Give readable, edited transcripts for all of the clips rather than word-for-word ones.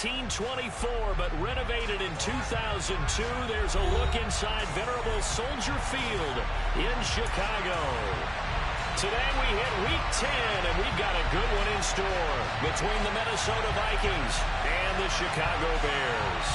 1924, but renovated in 2002. There's a look inside venerable Soldier Field in Chicago. Today we hit Week 10, and we've got a good one in store between the Minnesota Vikings and the Chicago Bears.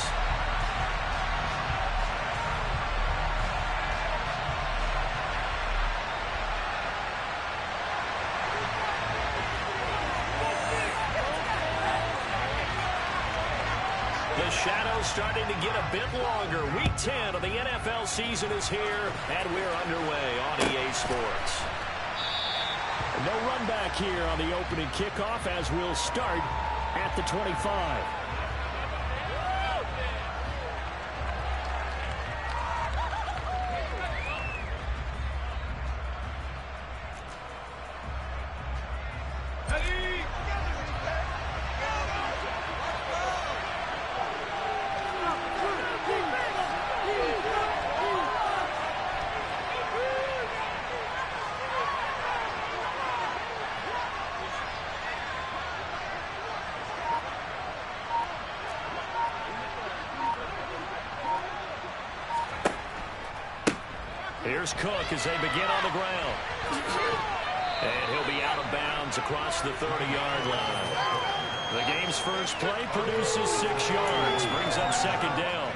The shadow's starting to get a bit longer. Week 10 of the NFL season is here, and we're underway on EA Sports. No run back here on the opening kickoff as we'll start at the 25. Here's Cook as they begin on the ground. And he'll be out of bounds across the 30-yard line. The game's first play produces 6 yards, brings up second down.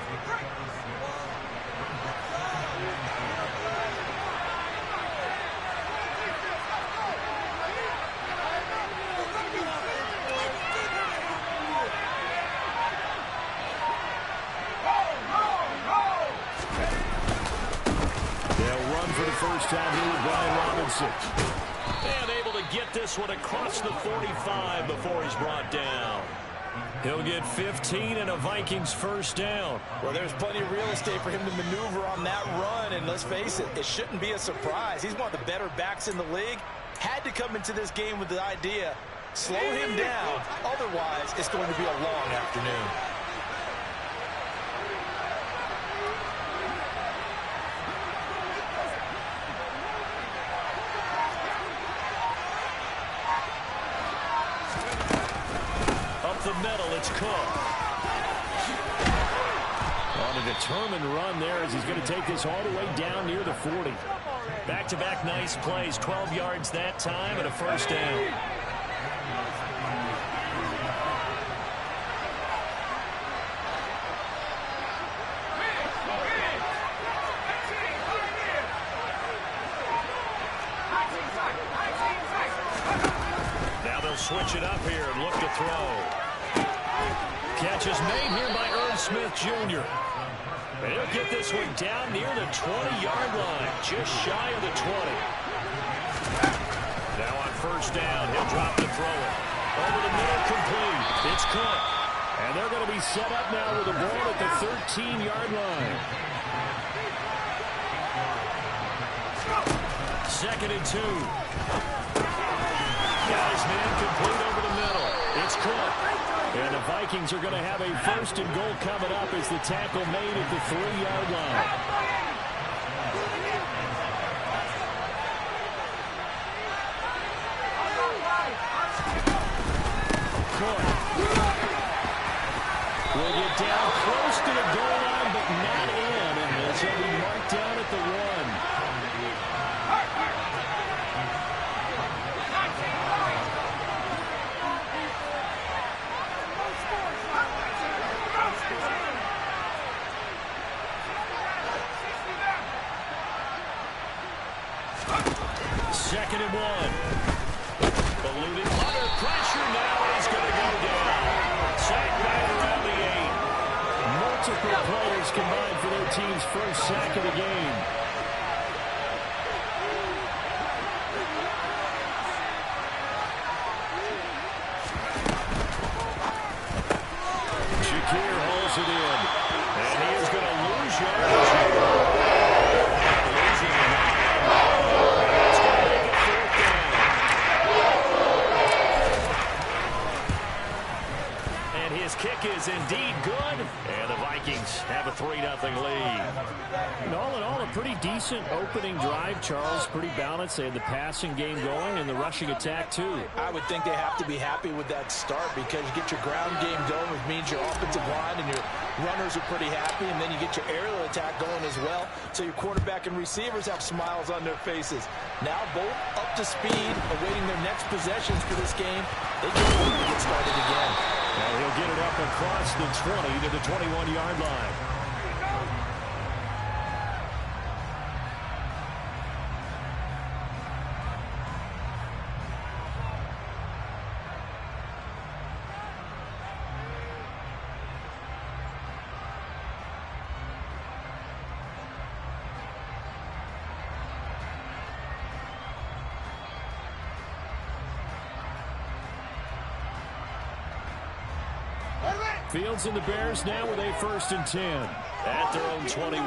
First time here with Brian Robinson. And able to get this one across the 45 before he's brought down. He'll get 15 and a Vikings first down. Well, there's plenty of real estate for him to maneuver on that run, and let's face it, it shouldn't be a surprise. He's one of the better backs in the league. Had to come into this game with the idea, slow him down, otherwise it's going to be a long afternoon. The middle, it's Cook. On a determined run there as he's going to take this all the way down near the 40. Back-to-back nice plays, 12 yards that time and a first down. Now they'll switch it up here and look to throw. Catch is made here by Irv Smith Jr. And he'll get this one down near the 20-yard line, just shy of the 20. Now on first down, he'll drop to throw it. Over the middle, complete. It's Cook. And they're going to be set up now with the ball at the 13-yard line. Second and 2. Guys, man, complete over the middle. It's Cook. And the Vikings are going to have a first and goal coming up as the tackle made at the 3-yard line. Cook will get down close to the goal line, but not in. And he'll be marked down at the 1. Second and 1. Eluding under pressure now. He's going to go down. Sack right around the 8. Multiple players combined for their team's first sack of the game. Shakir holds it in. And he is going to lose yards. Kick is indeed good, and the Vikings have a 3-0 lead. And all in all, a pretty decent opening drive, Charles. Pretty balanced. They had the passing game going and the rushing attack, too. I would think they have to be happy with that start because you get your ground game going, which means your offensive line and your runners are pretty happy, and then you get your aerial attack going as well. So your quarterback and receivers have smiles on their faces. Now both up to speed, awaiting their next possessions for this game. They just want to get started again. And he'll get it up across the 20 to the 21-yard line. Fields and the Bears now with a 1st and 10 at their own 21.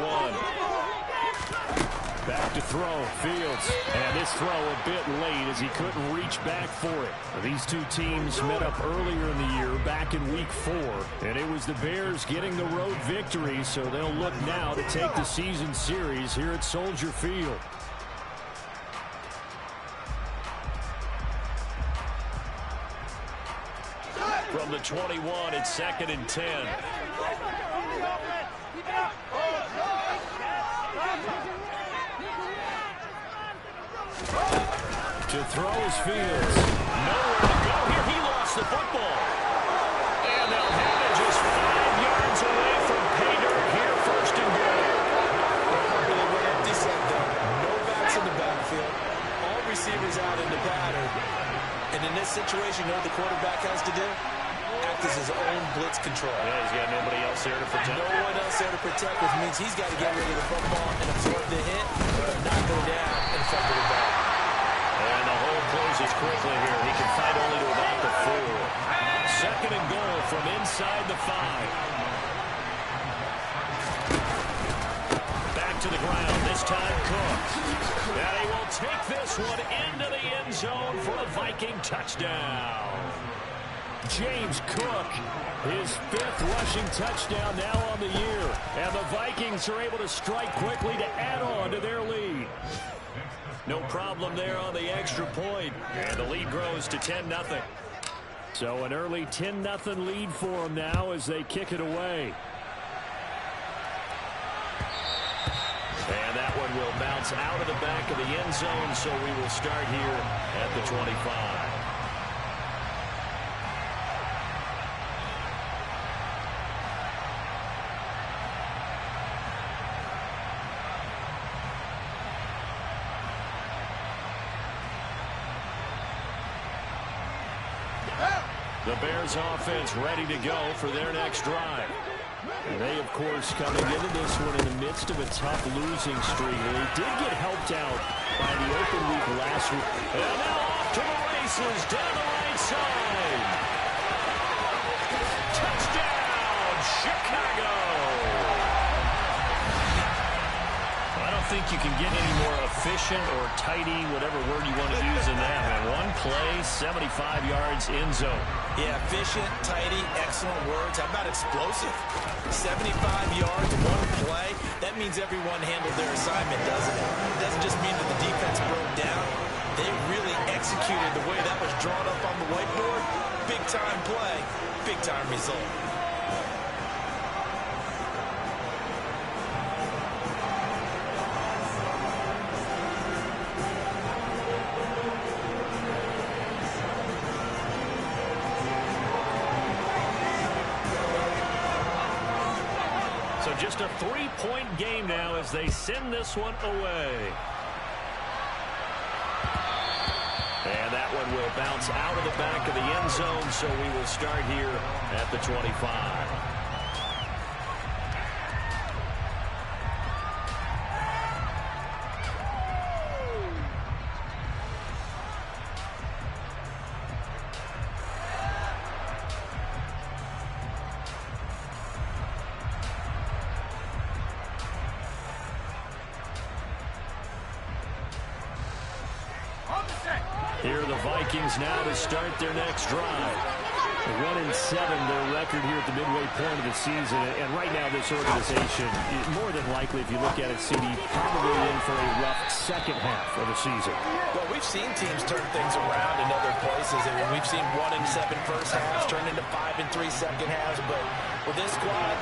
Back to throw, Fields. And this throw a bit late as he couldn't reach back for it. These two teams met up earlier in the year, back in Week 4. And it was the Bears getting the road victory, so they'll look now to take the season series here at Soldier Field. From the 21, it's 2nd and 10. To throw is Fields. Nowhere to go here. He lost the football. And they'll have it just 5 yards away from pay dirt here, 1st and goal. Really went empty set, though. No backs in the backfield. All receivers out in the pattern. And in this situation, you know what the quarterback has to do? Act as his own blitz control. Yeah, he's got nobody else there to protect. No one else there to protect, which means he's got to get rid of the football and absorb the hit, not go down and fumble the ball. And the hole closes quickly here. He can fight only to about the 4. 2nd and goal from inside the 5. Back to the ground. This time Cook. And he will take this one into the end zone for a Viking touchdown. James Cook, his 5th rushing touchdown now on the year. And the Vikings are able to strike quickly to add on to their lead. No problem there on the extra point. And the lead grows to 10-0. So an early 10-0 lead for them now as they kick it away. And that one will bounce out of the back of the end zone, so we will start here at the 25. The Bears offense ready to go for their next drive. And they, of course, coming into this one in the midst of a tough losing streak. They did get helped out by the open week last week. And now off to the races down the right side. Touchdown, Chicago! I don't think you can get any more efficient or tidy, whatever word you want to use in that. Man, one play, 75 yards, end zone. Yeah, efficient, tidy, excellent words. How about explosive? 75 yards, one play. That means everyone handled their assignment, doesn't it? It doesn't just mean that the defense broke down. They really executed the way that was drawn up on the whiteboard. Big-time play, big-time result. Just a 3-point game now as they send this one away. And that one will bounce out of the back of the end zone, so we will start here at the 25. Here are the Vikings now to start their next drive. 1-7, their record here at the midway point of the season. And right now, this organization, more than likely, if you look at it, CD, probably in for a rough second half of the season. Well, we've seen teams turn things around in other places. I mean, we've seen 1-7 first halves turn into 5-3 second halves. But with this squad,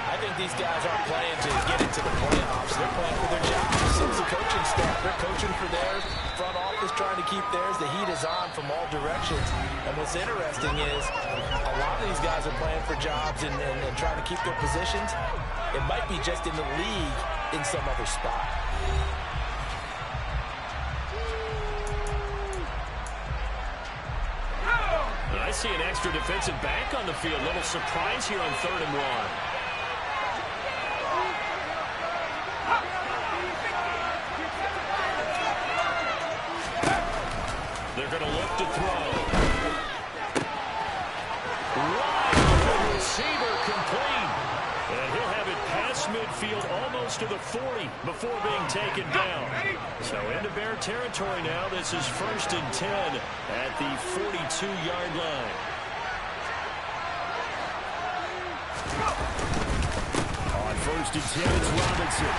I think these guys aren't playing to get into the playoffs. They're playing for their jobs. So is the coaching staff. They're coaching for theirs. Front office trying to keep theirs. The heat is on from all directions. And what's interesting is a lot of these guys are playing for jobs and trying to keep their positions. It might be just in the league in some other spot. I see an extra defensive back on the field. Little surprise here on 3rd and 1. They're going to look to throw. Wide receiver complete. And he'll have it past midfield almost to the 40 before being taken down. So into Bear territory now. This is 1st and 10 at the 42-yard line. On 1st and 10, it's Robinson.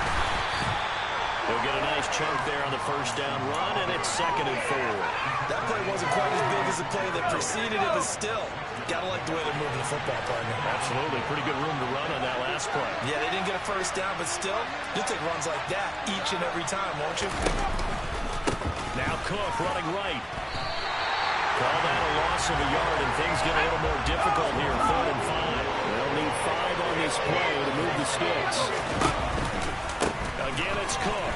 They'll get a nice chunk there on the first down run, and it's 2nd and 4. That play wasn't quite as big as the play that preceded it, but still, gotta like the way they're moving the football, partner. Absolutely. Pretty good room to run on that last play. Yeah, they didn't get a first down, but still, you'll take runs like that each and every time, won't you? Now Cook running right. Call that a loss of a yard, and things get a little more difficult here. 3rd and 5. They'll need 5 on this play to move the sticks. Again, it's Cook.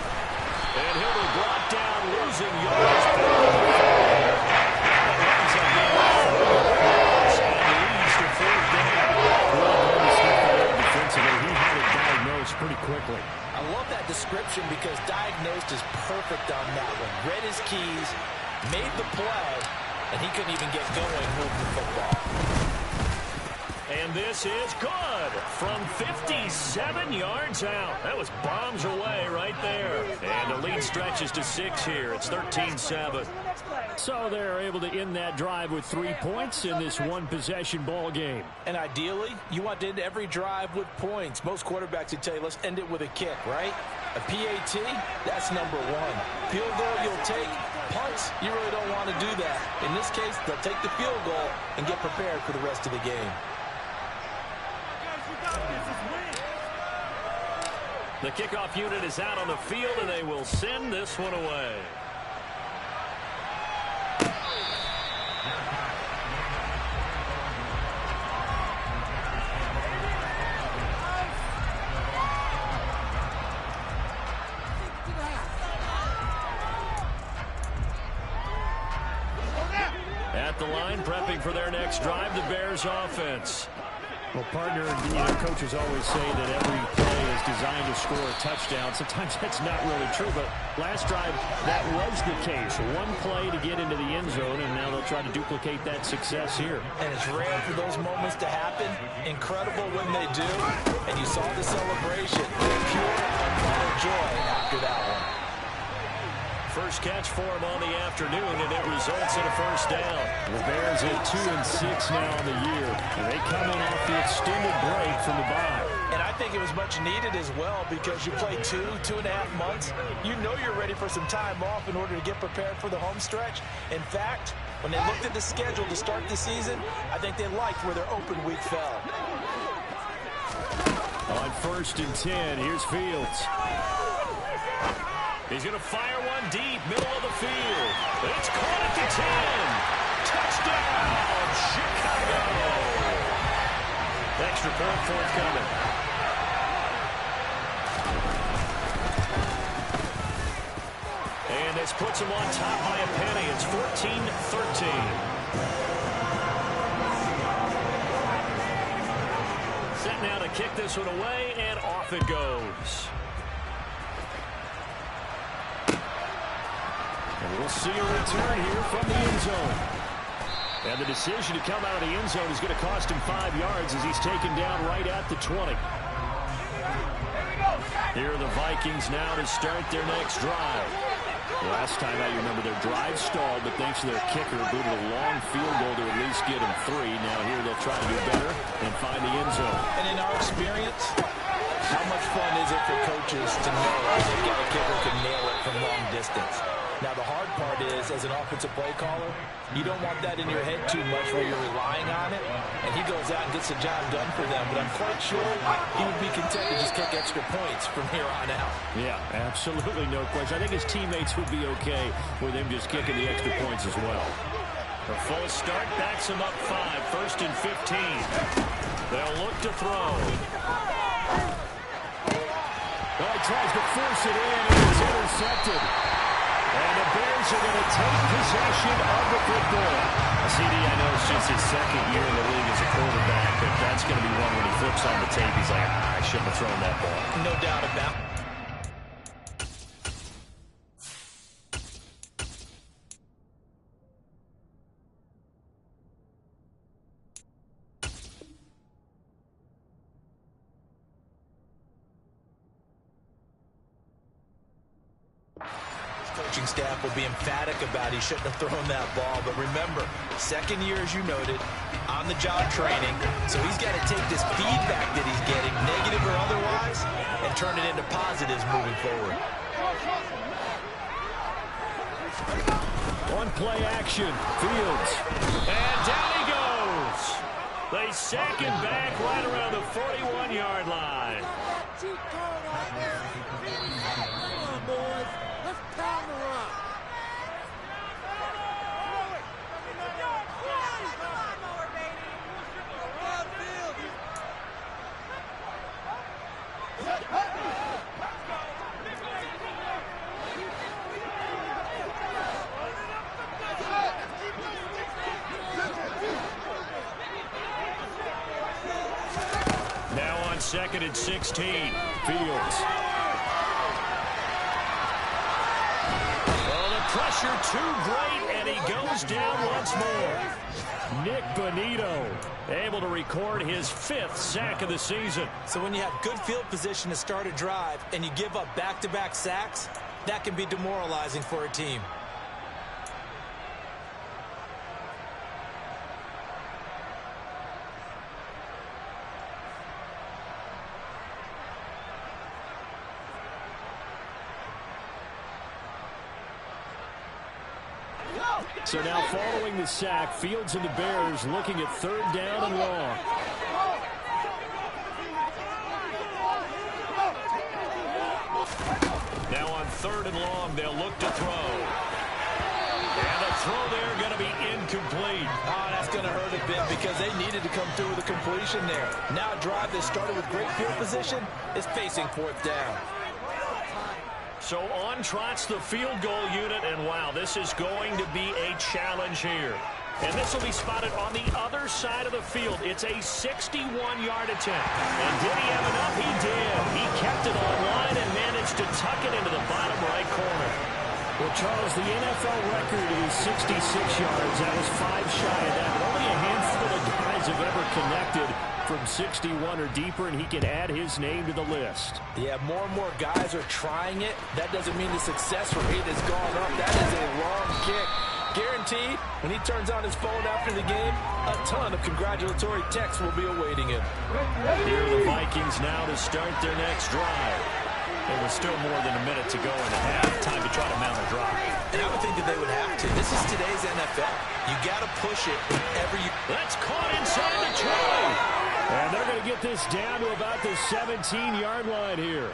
And he'll be brought down, losing yards. Pretty quickly. I love that description because diagnosed is perfect on that one. Read his keys, made the play, and he couldn't even get going moving the football. And this is good from 57 yards out. That was bombs away right there. And the lead stretches to 6 here. It's 13-7. So they're able to end that drive with 3 points in this one-possession ball game. And ideally, you want to end every drive with points. Most quarterbacks would tell you, let's end it with a kick, right? A PAT, that's number 1. Field goal you'll take. Punts, you really don't want to do that. In this case, they'll take the field goal and get prepared for the rest of the game. The kickoff unit is out on the field, and they will send this one away. At the line, prepping for their next drive, the Bears offense. Well, partner, coaches always say that every play is designed to score a touchdown. Sometimes that's not really true, but last drive, that was the case. One play to get into the end zone, and now they'll try to duplicate that success here. And it's rare for those moments to happen. Incredible when they do. And you saw the celebration. Pure, unbridled joy after that one. First catch for him on the afternoon, and it results in a first down. The Bears at 2-6 now on the year. And they come in off the extended break from the bye. And I think it was much needed as well because you play 2.5 months. You know you're ready for some time off in order to get prepared for the home stretch. In fact, when they looked at the schedule to start the season, I think they liked where their open week fell. On 1st and 10, here's Fields. He's going to fire one deep, middle of the field. It's caught at the 10. Touchdown, Chicago. Extra point forthcoming. And this puts him on top by a penny. It's 14-13. Set now to kick this one away, and off it goes. And we'll see a return here from the end zone. And the decision to come out of the end zone is going to cost him 5 yards as he's taken down right at the 20. Here are the Vikings now to start their next drive. Last time out, you remember their drive stalled, but thanks to their kicker, booted a long field goal to at least get them 3. Now here they'll try to do better and find the end zone. And in our experience, how much fun is it for coaches to know they've got a kicker who can nail it from long distance? Now, the hard part is, as an offensive play caller, you don't want that in your head too much where you're relying on it, and he goes out and gets the job done for them. But I'm quite sure he would be content to just kick extra points from here on out. Yeah, absolutely no question. I think his teammates would be okay with him just kicking the extra points as well. A false start backs him up 5, 1st and 15. They'll look to throw. Well, he tries to force it in, and it's intercepted. And the Bears are going to take possession of the football. CD, I know it's just his 2nd year in the league as a quarterback, but that's going to be one when he flips on the tape. He's like, I shouldn't have thrown that ball. No doubt about it. Coaching staff will be emphatic about he shouldn't have thrown that ball. But remember, 2nd year, as you noted, on-the-job training. So he's got to take this feedback that he's getting, negative or otherwise, and turn it into positives moving forward. One play action, Fields. And down he goes. They sack him back right around the 41-yard line. Now on 2nd and 16, Fields. Well, the pressure too great, and he goes down once more. Nick Bonito able to record his 5th sack of the season. So when you have good field position to start a drive and you give up back-to-back sacks, that can be demoralizing for a team. So now following the sack, Fields and the Bears looking at 3rd down and long. Now on 3rd and long, they'll look to throw. And the throw there going to be incomplete. Oh, that's going to hurt a bit because they needed to come through with a completion there. Now a drive that started with great field position is facing 4th down. So on trots the field goal unit, and wow, this is going to be a challenge here. And this will be spotted on the other side of the field. It's a 61-yard attempt. And did he have enough? He did. He kept it online and managed to tuck it into the bottom right corner. Well, Charles, the NFL record is 66 yards. That was 5 shy of that. But only a handful of guys have ever connected from 61 or deeper, and he can add his name to the list. Yeah, more and more guys are trying it. That doesn't mean the success rate has gone up. That is a long kick. Guaranteed, when he turns on his phone after the game, a ton of congratulatory texts will be awaiting him. Here are the Vikings now to start their next drive. There was still more than a minute to go in the half. Time to try to mount a drive. And I would think that they would have to. This is today's NFL. You got to push it whenever you... That's caught inside the try. And they're going to get this down to about the 17-yard line here.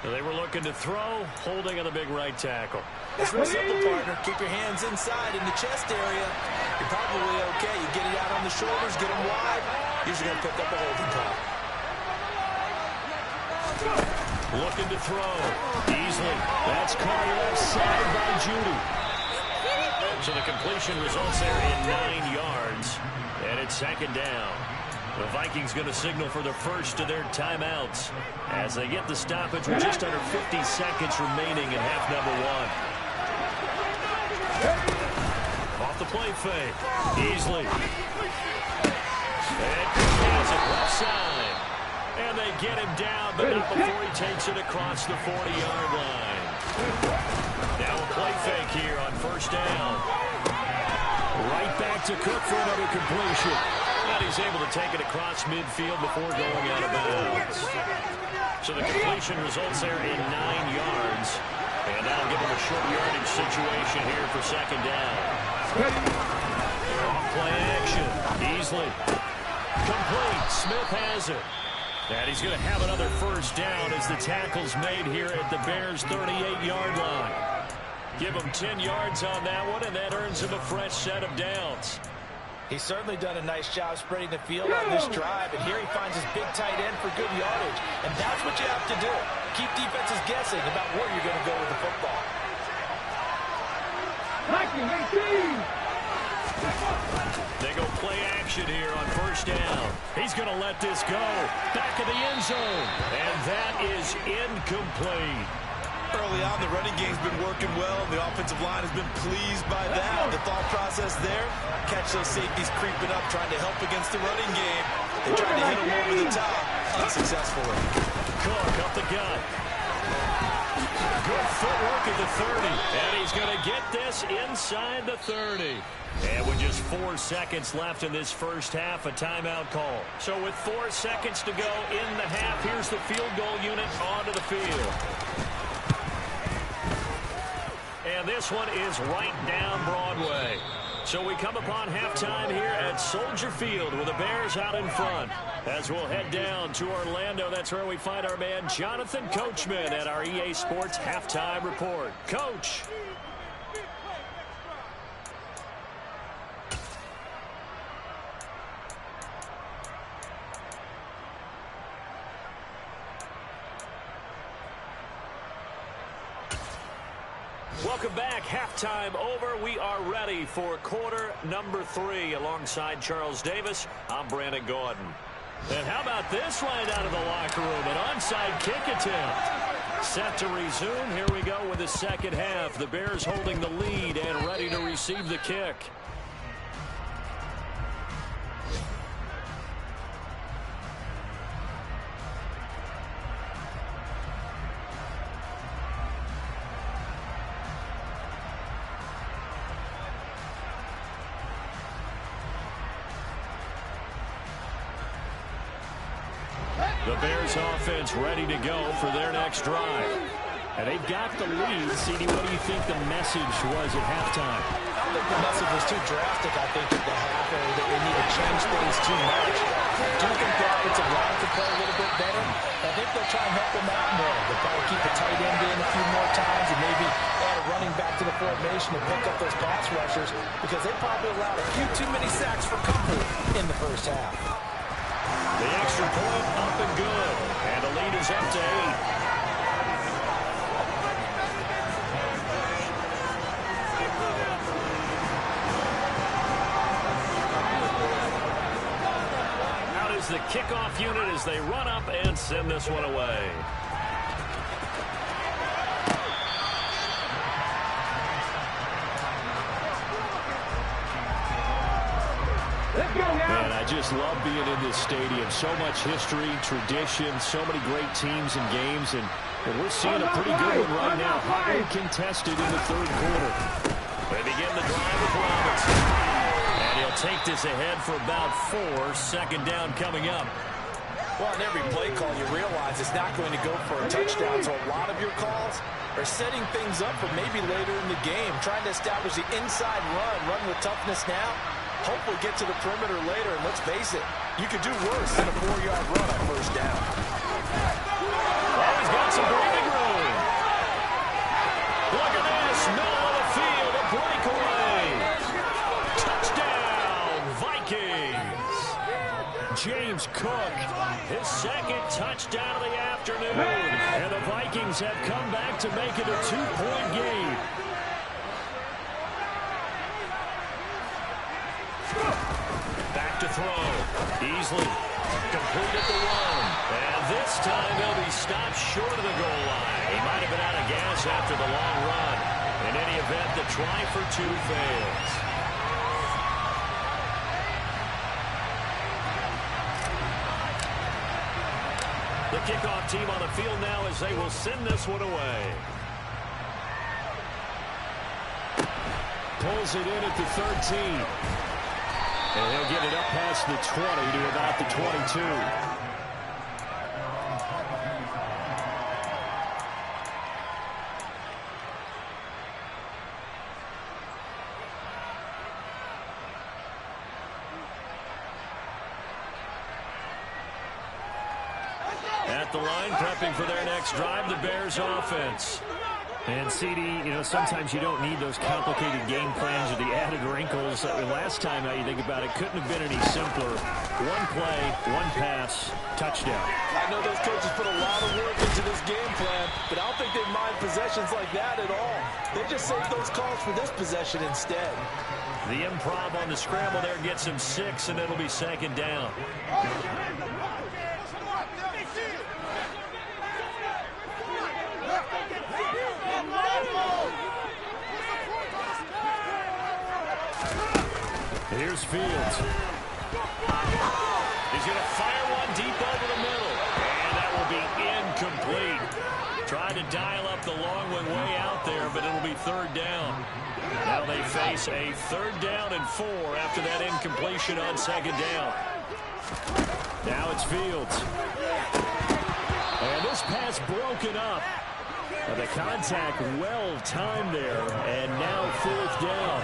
They were looking to throw, holding on the big right tackle. It's real simple, partner. Keep your hands inside in the chest area. You're probably okay. You get it out on the shoulders, get them wide. Usually going to pick up a holding call. Looking to throw. Easily. That's caught left side by Judy. So the completion results there in 9 yards. And it's 2nd down. The Vikings going to signal for the first of their timeouts as they get the stoppage with just under 50 seconds remaining in half number 1. Off the play fake. Easily. And has it left side. And they get him down, but not before he takes it across the 40-yard line. to Cook for another completion. And he's able to take it across midfield before going out of bounds. So the completion results there in 9 yards. And that'll give him a short yardage situation here for second down. Off play action. Easily. Complete. Smith has it. And he's going to have another first down as the tackle's made here at the Bears' 38-yard line. Give him 10 yards on that one, and that earns him a fresh set of downs. He's certainly done a nice job spreading the field on this drive, and here he finds his big tight end for good yardage. And that's what you have to do. Keep defenses guessing about where you're going to go with the football. They go play action here on first down. He's going to let this go. Back of the end zone. And that is incomplete. Early on, the running game's been working well, and the offensive line has been pleased by that. The thought process there, catch those safeties creeping up, trying to help against the running game. They tried to hit him over the top, unsuccessfully. Cook up the gut. Good footwork at the 30. And he's going to get this inside the 30. And with just 4 seconds left in this first half, a timeout call. So with 4 seconds to go in the half, here's the field goal unit onto the field. And this one is right down Broadway. So we come upon halftime here at Soldier Field with the Bears out in front. As we'll head down to Orlando, that's where we find our man Jonathan Coachman at our EA Sports Halftime Report. Coach. Welcome back. Halftime over. We are ready for quarter number 3 alongside Charles Davis. I'm Brandon Gordon. And how about this right out of the locker room? An onside kick attempt. Set to resume. Here we go with the second half. The Bears holding the lead and ready to receive the kick. The Bears offense ready to go for their next drive. And they've got the lead. CD, what do you think the message was at halftime? I don't think the message was too drastic, I think, at the half, or that they need to change things too much. I do think the offensive line could play a little bit better. I think they'll try and help them out more. They'll probably keep the tight end in a few more times and maybe add a running back to the formation and pick up those pass rushers because they probably allowed a few too many sacks for comfort in the first half. The extra point up and good. And the lead is up to 8. Out is the kickoff unit as they run up and send this one away. Man, I just love being in this stadium. So much history, tradition, so many great teams and games, and we're seeing a pretty good one right now. Hotly contested in the third quarter. They begin the drive with Robinson. And he'll take this ahead for about 4. Second down coming up. Well, on every play call, you realize it's not going to go for a touchdown, so a lot of your calls are setting things up for maybe later in the game, trying to establish the inside run with toughness now. Hopefully get to the perimeter later, and let's face it, you could do worse than a 4-yard run on first down. Oh, he's got some breathing room. Look at this, middle of the field, a breakaway. Touchdown, Vikings. James Cook, his second touchdown of the afternoon. And the Vikings have come back to make it a 2-point game. Back to throw. Easily. Complete at the 1. And this time they'll be stopped short of the goal line. He might have been out of gas after the long run. In any event, the try for 2 fails. The kickoff team on the field now as they will send this one away. Pulls it in at the 13. And he'll get it up past the 20 to about the 22. At the line, prepping for their next drive, the Bears offense. And, CD, you know, sometimes you don't need those complicated game plans or the added wrinkles. Last time, now you think about it, couldn't have been any simpler. One play, one pass, touchdown. I know those coaches put a lot of work into this game plan, but I don't think they mind possessions like that at all. They just save those calls for this possession instead. The improv on the scramble there gets him 6, and it'll be second down. Here's Fields. He's going to fire one deep over the middle. And that will be incomplete. Trying to dial up the long one way out there, but it'll be third down. Now they face a 3rd down and 4 after that incompletion on second down. Now it's Fields. And this pass broken up. The contact well timed there, and now 4th down.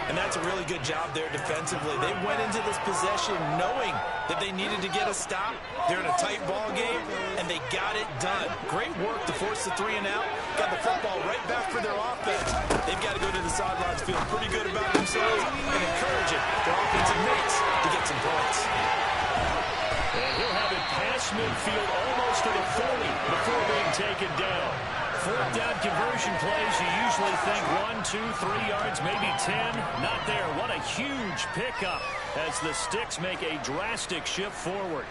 And that's a really good job there defensively. They went into this possession knowing that they needed to get a stop. They're in a tight ball game, and they got it done. Great work to force the 3 and out. Got the football right back for their offense. They've got to go to the sidelines feeling pretty good about themselves and encouraging their offensive mates to get some points. And he'll have it past midfield almost to the 40 before being taken down. 4th down conversion plays, you usually think 1, 2, 3 yards, maybe 10. Not there. What a huge pickup as the Sticks make a drastic shift forward.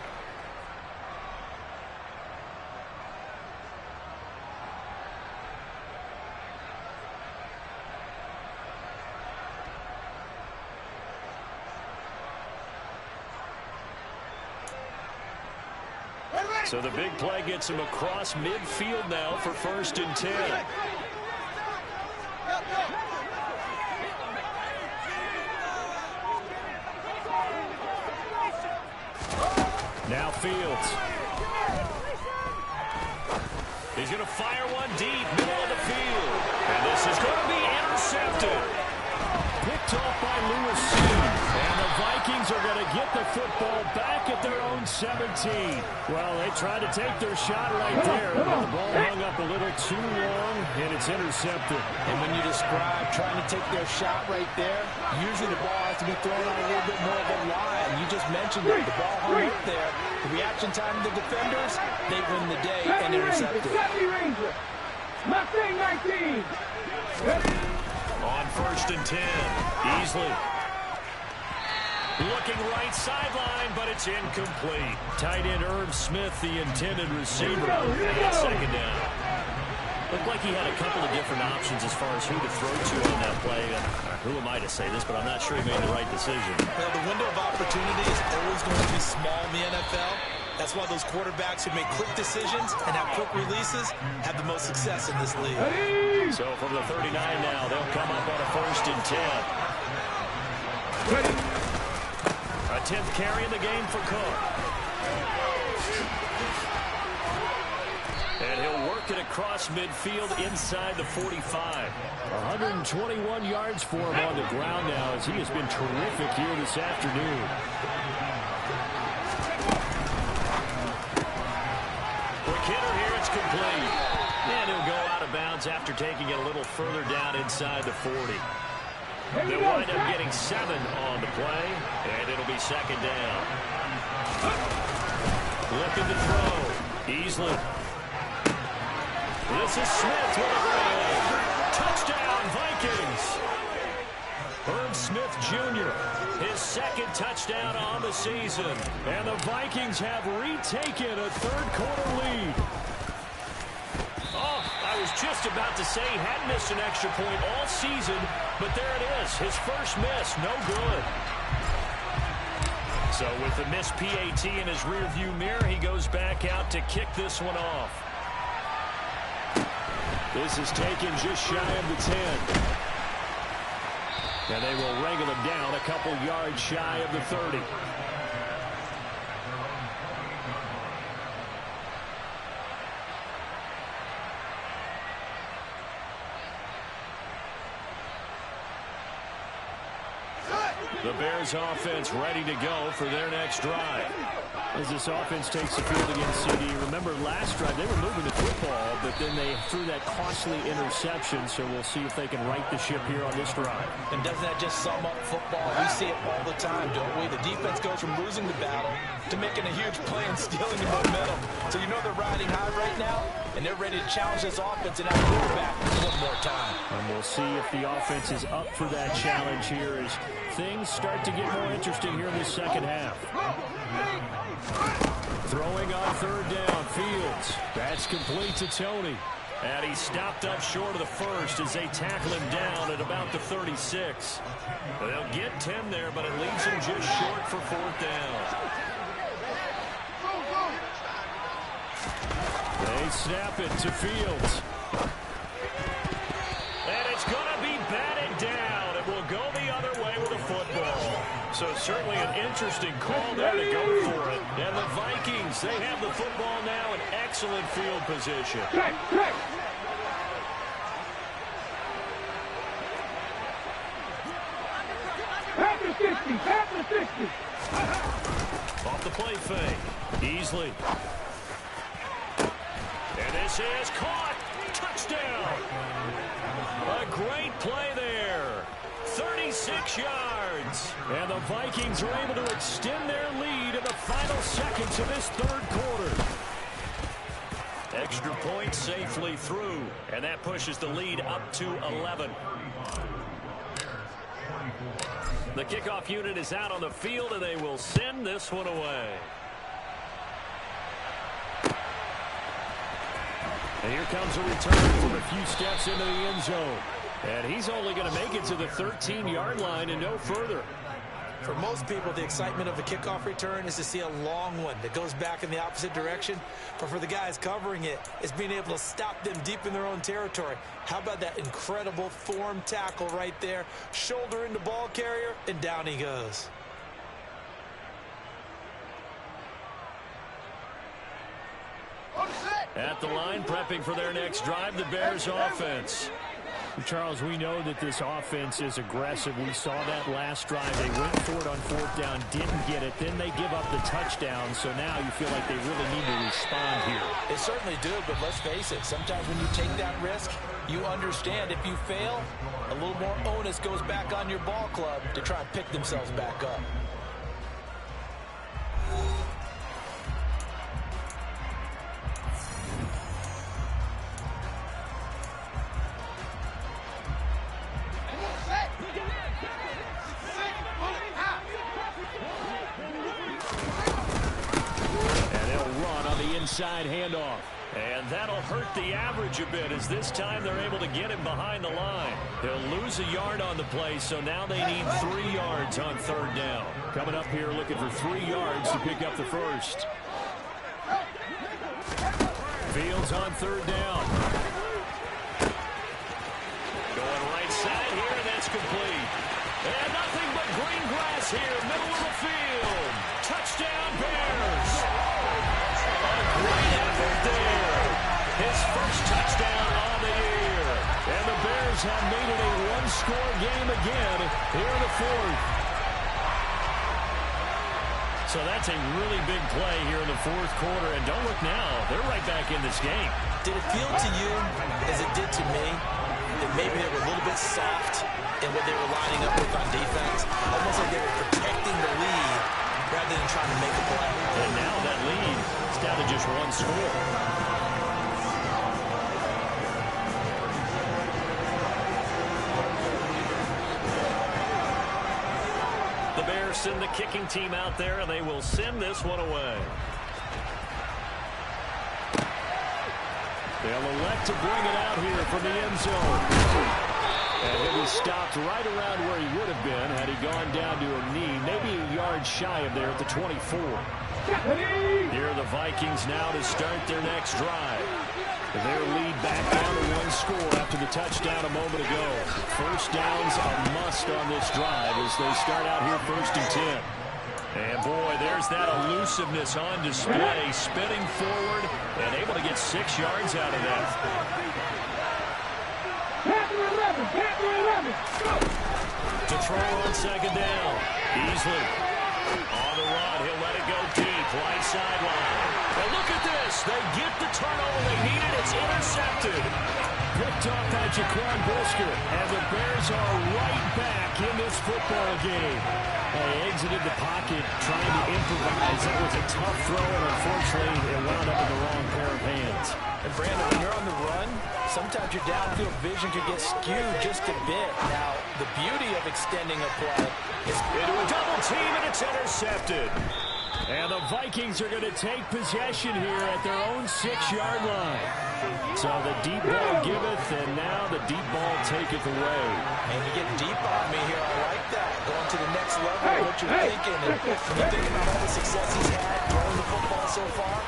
So the big play gets him across midfield now for 1st and 10. Now Fields. He's going to fire one deep, middle of the field. And this is going to be intercepted. Picked off by Lewis. And the Vikings are going to get the football back at their own 17. Well, they tried to take their shot right there, but the ball hung up a little too long, and it's intercepted. And when you describe trying to take their shot right there, usually the ball has to be thrown on a little bit more of a line. You just mentioned it. The ball hung up there. The reaction time of the defenders, they win the day and intercept it. On 1st and 10, Easley. Looking right sideline, but it's incomplete. Tight end Irv Smith, the intended receiver. And second down. Looked like he had a couple of different options as far as who to throw to on that play. Who am I to say this, but I'm not sure he made the right decision. Well, the window of opportunity is always going to be small in the NFL. That's why those quarterbacks who make quick decisions and have quick releases have the most success in this league. So from the 39 now, they'll come up on a 1st and 10. A 10th carry in the game for Cook. And he'll work it across midfield inside the 45. 121 yards for him on the ground now as he has been terrific here this afternoon. Quick hitter here, it's complete. And he'll go out of bounds after taking it a little further down inside the 40. They'll wind up getting 7 on the play, and it'll be second down. Looking to throw. Easley. This is Smith with a grab. Touchdown, Vikings. Herb Smith Jr., his 2nd touchdown on the season. And the Vikings have retaken a 3rd quarter lead. Oh, I was just about to say he hadn't missed an extra point all season, but there it is. His first miss, no good. So with the missed PAT in his rearview mirror, he goes back out to kick this one off. This is taken just shy of the 10. And they will wrangle him down a couple yards shy of the 30. The Bears offense ready to go for their next drive. As this offense takes the field against CD, remember last drive they were moving the football, but then they threw that costly interception, so we'll see if they can right the ship here on this drive. And doesn't that just sum up football? We see it all the time, don't we? The defense goes from losing the battle to making a huge play and stealing the momentum. So you know they're riding high right now, and they're ready to challenge this offense and have the quarterback one more time. And we'll see if the offense is up for that challenge here as things start to get more interesting here in the second half. Throwing on third down, Fields. That's complete to Tony. And he stopped up short of the first as they tackle him down at about the 36. They'll get 10 there, but it leaves him just short for fourth down. They snap it to Fields. And it's going to be batted down. It will go the other way with the football. So certainly an interesting call there to go for it. And the Vikings, they have the football now in excellent field position. Off the play fake. Beasley. And this is caught. Touchdown. A great play there. 36 yards. And the Vikings are able to extend their lead in the final seconds of this third quarter. Extra point safely through. And that pushes the lead up to 11. The kickoff unit is out on the field, and they will send this one away. And here comes a return from a few steps into the end zone. And he's only going to make it to the 13-yard line and no further. For most people, the excitement of a kickoff return is to see a long one that goes back in the opposite direction. But for the guys covering it, it's being able to stop them deep in their own territory. How about that incredible form tackle right there? Shoulder into ball carrier, and down he goes. At the line, prepping for their next drive, the Bears offense. Charles, we know that this offense is aggressive. We saw that last drive. They went for it on fourth down, didn't get it. Then they give up the touchdown. So now you feel like they really need to respond here. They certainly do, but let's face it. Sometimes when you take that risk, you understand if you fail, a little more onus goes back on your ball club to try and pick themselves back up. Inside handoff. And that'll hurt the average a bit as this time they're able to get him behind the line. They'll lose a yard on the play, so now they need 3 yards on third down. Coming up here looking for 3 yards to pick up the first. Fields on third down. Going right side here, and that's complete. And nothing but green grass here, middle of the field. Touchdown, Bears. Great effort there. His first touchdown on the year. And the Bears have made it a one-score game again here in the fourth. So that's a really big play here in the fourth quarter. And don't look now. They're right back in this game. Did it feel to you, as it did to me, that maybe they were a little bit soft in what they were lining up with on defense? Almost like they were protecting the lead rather than trying to make a play. And now that lead is down to just one score. The Bears send the kicking team out there, and they will send this one away. They'll elect to bring it out here from the end zone. And it was stopped right around where he would have been had he gone down to a knee, maybe a yard shy of there at the 24. Here are the Vikings now to start their next drive. Their lead back down to one score after the the touchdown a moment ago. First down's a must on this drive as they start out here 1st and 10. And, boy, there's that elusiveness on display, spinning forward and able to get 6 yards out of that. To throw on 2nd down. Beasley on the run. He'll let it go deep. Right sideline. And look at this. They get the turnover they needed. It's intercepted. Picked off by Jaquan Brisker. And the Bears are right back in this football game. They exited the pocket trying to improvise. That was a tough throw, and unfortunately, it wound up in the wrong pair of hands. And, Brandon, when you're on the run, sometimes your downfield vision can get skewed just a bit. Now, the beauty of extending a play is into a double team, and it's intercepted. And the Vikings are going to take possession here at their own 6-yard line. So the deep ball giveth, and now the deep ball taketh away. And you get deep on me here. I like that. Going to the next level of what you're thinking. And when you think about all the success he's had throwing the football so far,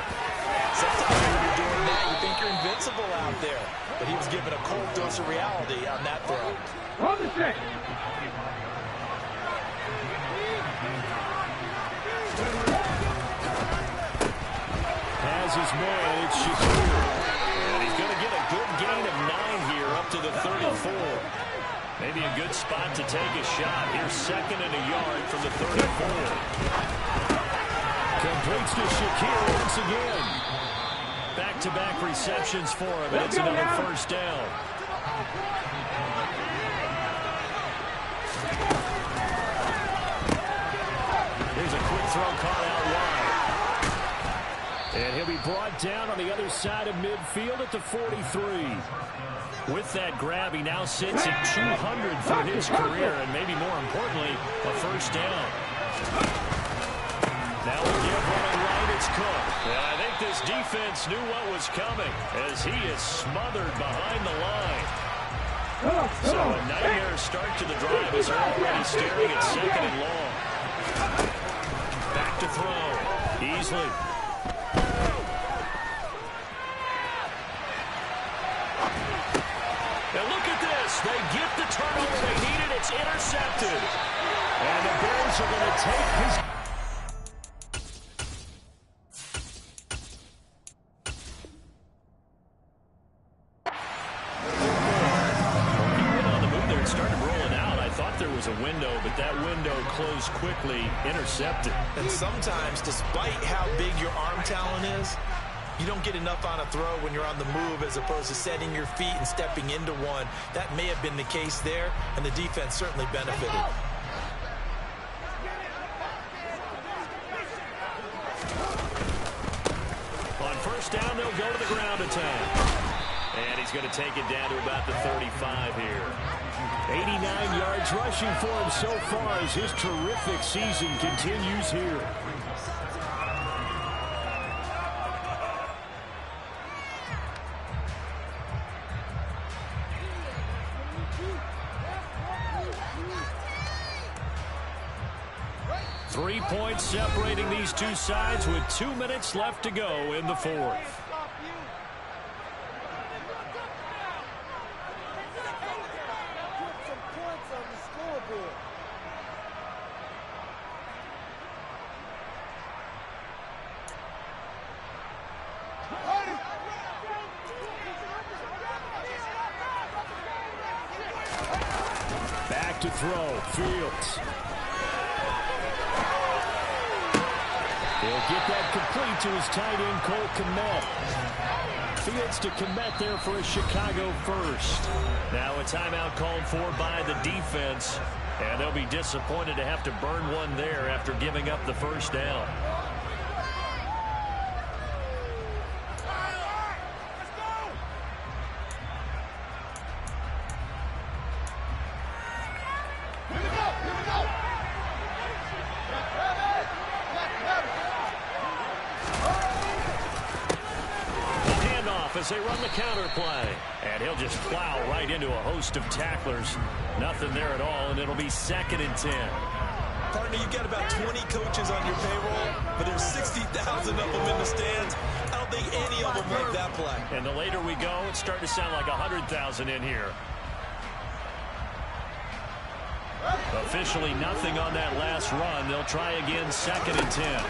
sometimes when you're doing that, you think you're invincible out there. But he was given a cold dose of reality on that throw. Hold the stick. Has his man, it's Shakir. And he's going to get a good gain of 9 here up to the 34. Maybe a good spot to take a shot. Here's 2nd and a yard from the 34. Completes to Shakir once again. Back-to-back receptions for him, and it's another 1st down. Here's a quick throw caught out wide. And he'll be brought down on the other side of midfield at the 43. With that grab, he now sits at 200 for his career, and maybe more importantly, a 1st down. Now we give one right, it's Cook. And I think this defense knew what was coming as he is smothered behind the line. So a nightmare start to the drive as they're already staring at 2nd and long. Back to throw. Beasley. And look at this. They get the turnover they needed. It's intercepted. And the Bears are going to take his... on the move there. It started rolling out. I thought there was a window, but that window closed quickly. Intercepted. And sometimes, despite how big your arm talent is, you don't get enough on a throw when you're on the move as opposed to setting your feet and stepping into one. That may have been the case there, and the defense certainly benefited. On 1st down, they'll go to the ground attack. And he's going to take it down to about the 35 here. 89 yards rushing for him so far as his terrific season continues here. Three points separating these two sides with 2 minutes left to go in the 4th. Back to throw, Fields. He'll get that complete to his tight end, Cole Kmet. Fields to Kmet there for a Chicago 1st. Now a timeout called for by the defense, and they'll be disappointed to have to burn one there after giving up the 1st down. As they run the counter play. And he'll just plow right into a host of tacklers. Nothing there at all, and it'll be 2nd and 10. Partner, you've got about 20 coaches on your payroll, but there's 60,000 of them in the stands. I don't don't think any of them like that play. And the later we go, it's starting to sound like 100,000 in here. Officially nothing on that last run. They'll try again, 2nd and 10.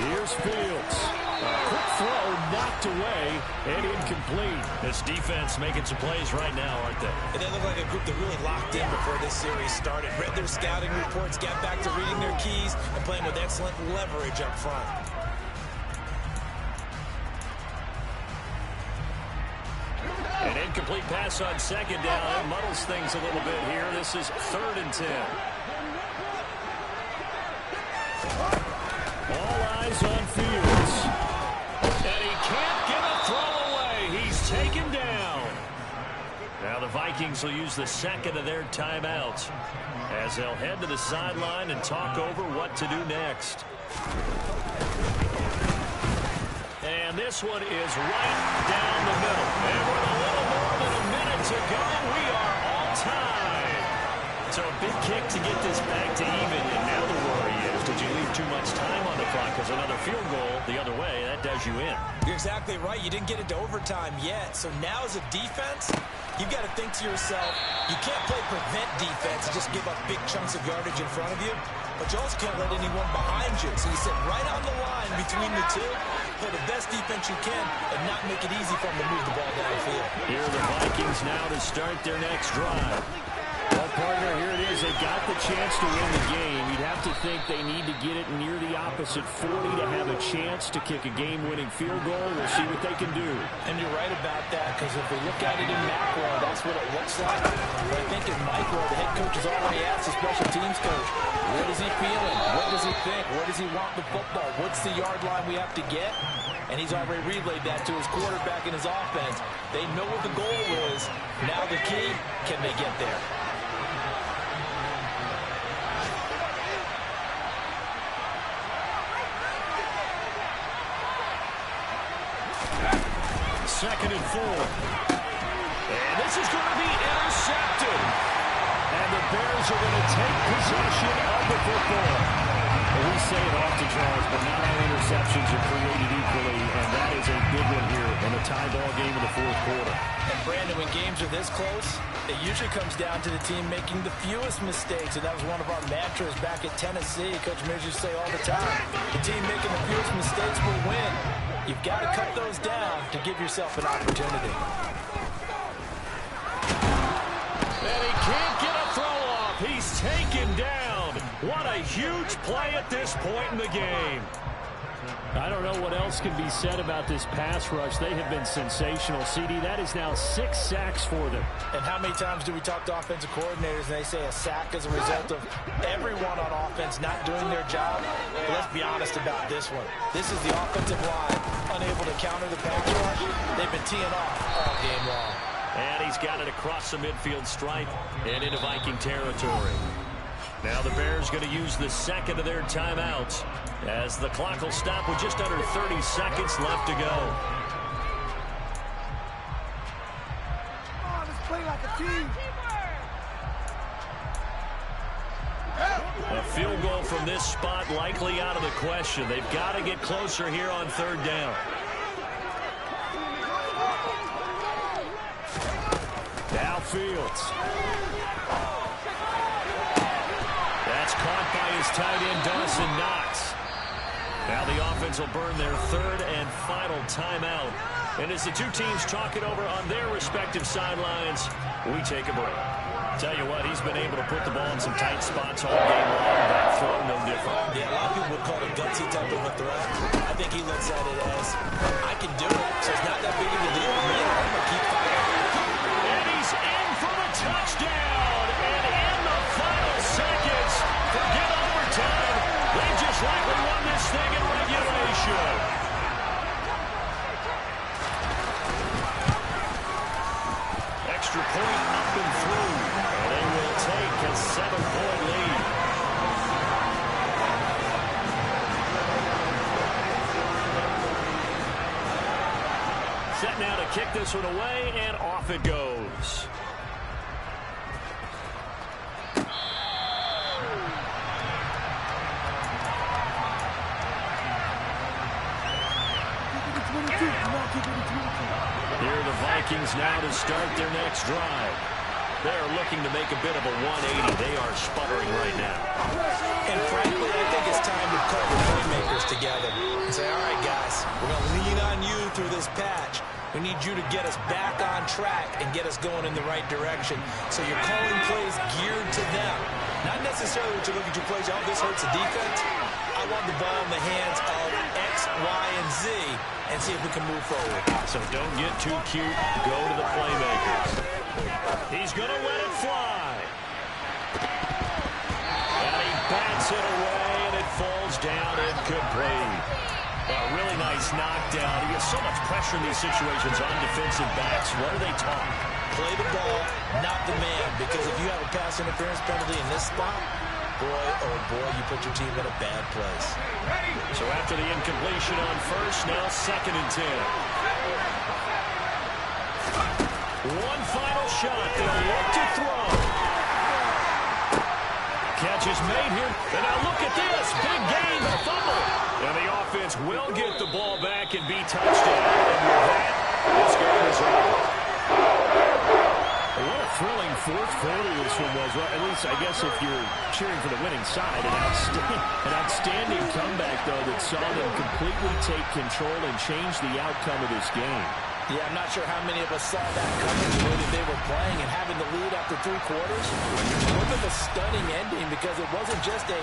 Here's Fields. A quick throw knocked away and incomplete. This defense making some plays right now, aren't they? And they look like a group that really locked in before this series started. Read their scouting reports, got back to reading their keys, and playing with excellent leverage up front. An incomplete pass on 2nd down. It muddles things a little bit here. This is 3rd and 10. All eyes on Fields. And he can't get a throw away. He's taken down. Now the Vikings will use the 2nd of their timeouts as they'll head to the sideline and talk over what to do next. And this one is right down the middle. And with a little more than a minute to go, we are all tied. So a big kick to get this back to even. And now the worry is, did you leave too much time on the clock? Because another field goal the other way, that does you in. You're exactly right. You didn't get into overtime yet. So now as a defense, you've got to think to yourself, you can't play prevent defense and just give up big chunks of yardage in front of you. But you also can't let anyone behind you. So you sit right on the line between the two, play the best defense you can, and not make it easy for them to move the ball downfield. Here are the Vikings now to start their next drive. Well, partner, here it is. They got the chance to win the game. You'd have to think they need to get it near the opposite 40 to have a chance to kick a game-winning field goal. We'll see what they can do. And you're right about that, because if we look at it in macro, that's what it looks like. But I think in micro, the head coach has already asked the special teams coach, what is he feeling? What does he think? What does he want the football? What's the yard line we have to get? And he's already relayed that to his quarterback and his offense. They know what the goal is. Now the key, can they get there? 2nd and 4. And this is going to be intercepted. And the Bears are going to take possession of the football. Well, we say it often, Charles, but not all interceptions are created equally, and that is a big one here in a tie ball game in the 4th quarter. And Brandon, when games are this close, it usually comes down to the team making the fewest mistakes, and that was one of our mantras back at Tennessee. Coach Mears used to say all the time, the team making the fewest mistakes will win. You've got to cut those down to give yourself an opportunity. And he can't get a throw off. He's taken down. What a huge play at this point in the game. I don't know what else can be said about this pass rush. They have been sensational. CD, that is now 6 sacks for them. And how many times do we talk to offensive coordinators and they say a sack as a result of everyone on offense not doing their job? But let's be honest about this one. This is the offensive line unable to counter the pass rush. They've been teeing off all game long. And he's got it across the midfield stripe and into Viking territory. Now the Bears going to use the 2nd of their timeouts as the clock will stop with just under 30 seconds left to go. Come on, let's play like a team. A field goal from this spot likely out of the question. They've got to get closer here on 3rd down. Now Fields. That's caught by his tight end, Dawson Knox. Now the offense will burn their 3rd and final timeout. And as the two teams talk it over on their respective sidelines, we take a break. Tell you what, he's been able to put the ball in some tight spots all game long. That throw, no different. Yeah, a lot of people would call it a gutsy type of a throw. I think he looks at it as, I can do it, so it's not that big of a deal. Man, I'm going to keep fighting. And he's in for the touchdown. And in the final seconds, forget overtime. They just likely won this thing in regulation. Extra point up and through. And they will take a 7-point lead. Set now to kick this one away, and off it goes. Vikings now to start their next drive. They're looking to make a bit of a 180. They are sputtering right now. And frankly, I think it's time to call the playmakers together and say, all right, guys, we're going to lean on you through this patch. We need you to get us back on track and get us going in the right direction. So you're calling plays geared to them. Not necessarily what you look at your plays, oh, this hurts the defense. I want the ball in the hands of X, Y, and Z and see if we can move forward. So don't get too cute. Go to the playmakers. He's going to let it fly. And he bats it away, and it falls down incomplete. A really nice knockdown. He gets so much pressure in these situations on defensive backs. What are they taught? Play the ball, not the man. Because if you have a pass interference penalty in this spot, boy, oh boy, you put your team in a bad place. So after the incompletion on first, now 2nd and 10. One final shot. They'll look to throw. Catch is made here. And now look at this. Big gain, a fumble. And the offense will get the ball back and be touchdown. And with that, this game is over. What a thrilling fourth quarter this one was. Well, at least, I guess, if you're cheering for the winning side, an outstanding comeback, though, that saw them completely take control and change the outcome of this game. Yeah, I'm not sure how many of us saw that coming the way that they were playing and having the lead after 3 quarters. What a stunning ending, because it wasn't just a